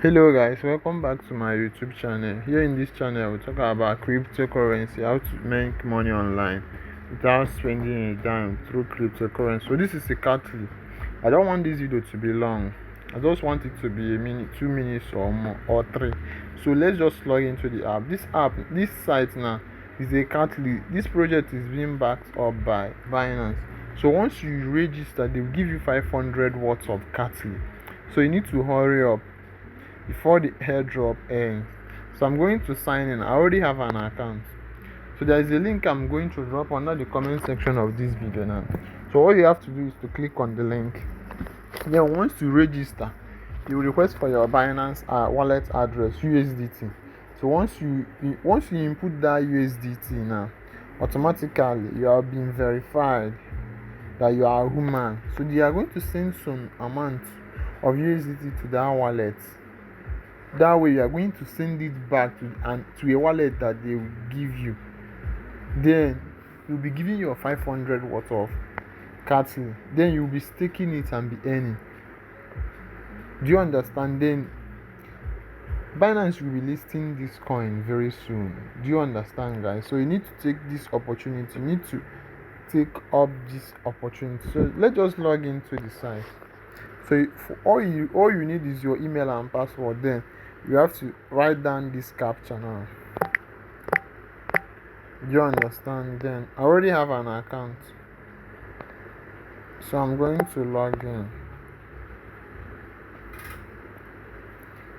Hello guys, welcome back to my YouTube channel. Here in this channel we talk about cryptocurrency, how to make money online without spending a dime through cryptocurrency. So this is a cat clip. I don't want this video to be long. I just want it to be a minute, 2 minutes or more, or three. So let's just log into the app. This site now is a cat clip. This project is being backed up by Binance. So once you register, they will give you 500 watts of cat clip. So you need to hurry up before the airdrop ends. So I'm going to sign in. I already have an account. So there is a link I'm going to drop under the comment section of this video now. So all you have to do is to click on the link. Then once you register, you will request for your Binance wallet address USDT. So once you input that USDT now, automatically you are being verified that you are a human. So they are going to send some amount of USDT to that wallet. That way you are going to send it back to a wallet that they will give you. Then you'll be giving your 500 worth of cattle. Then you'll be staking it and be earning. Do you understand? Then Binance will be listing this coin very soon. Do you understand, guys? So you need to take this opportunity. You need to take up this opportunity. So let's just log into the site. So for all you need is your email and password. Then you have to write down this captcha now. You understand? Then I already have an account, so I'm going to log in.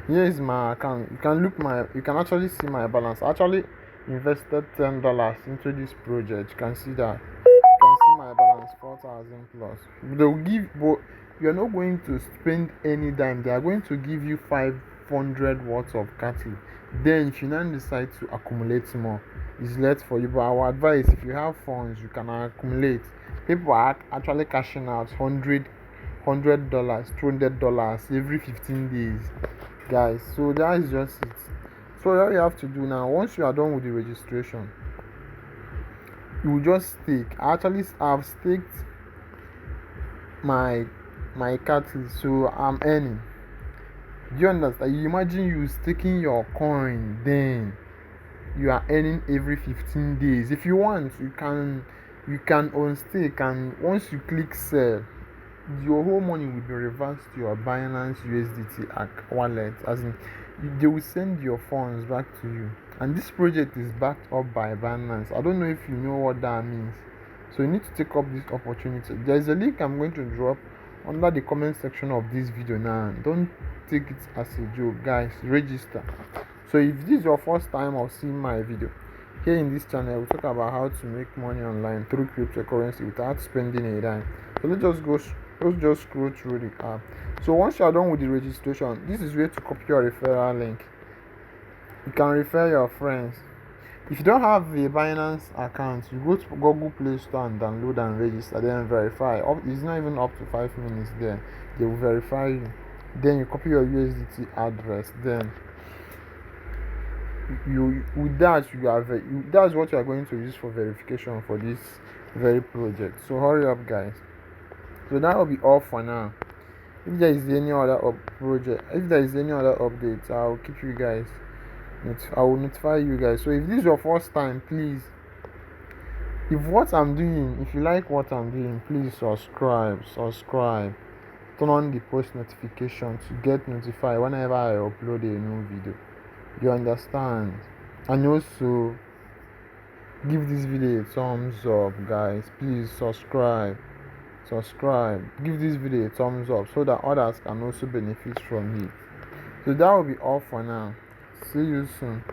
Here is my account. You can actually see my balance. I actually invested $10 into this project. You can see that. You can see my balance 4,000 plus. But you're not going to spend any dime. They are going to give you 500 watts of cattle. Then if you now decide to accumulate more, it's left for you. But our advice, if you have funds, you can accumulate. People are actually cashing out $100, $200 every 15 days, guys. So that is just it. So all you have to do now, once you are done with the registration, you will just stake. I actually have staked my cattle, so I'm earning. Do you understand? You imagine you staking your coin, then you are earning every 15 days. If you want, you can unstake, and once you click sell, your whole money will be reversed to your Binance USDT wallet. As in, they will send your funds back to you. And this project is backed up by Binance. I don't know if you know what that means. So you need to take up this opportunity. There's a link I'm going to drop under the comment section of this video now. Don't take it as a joke, guys. Register. So if this is your first time of seeing my video, here in this channel we talk about how to make money online through cryptocurrency without spending a dime. So let's just scroll through the app. So once you are done with the registration, this is where to copy your referral link. You can refer your friends. If you don't have a Binance account, you go to Google Play Store and download and register, then verify. It's not even up to 5 minutes there. They will verify you. Then you copy your USDT address. Then that's what you are going to use for verification for this very project. So hurry up, guys. So that will be all for now. If there is any other updates, I'll keep you guys. I will notify you guys. So if this is your first time, please, if you like what I'm doing, please subscribe. Turn on the post notification to get notified whenever I upload a new video. You understand? And also give this video a thumbs up, guys. Please subscribe. Give this video a thumbs up so that others can also benefit from it. So that will be all for now. See you soon.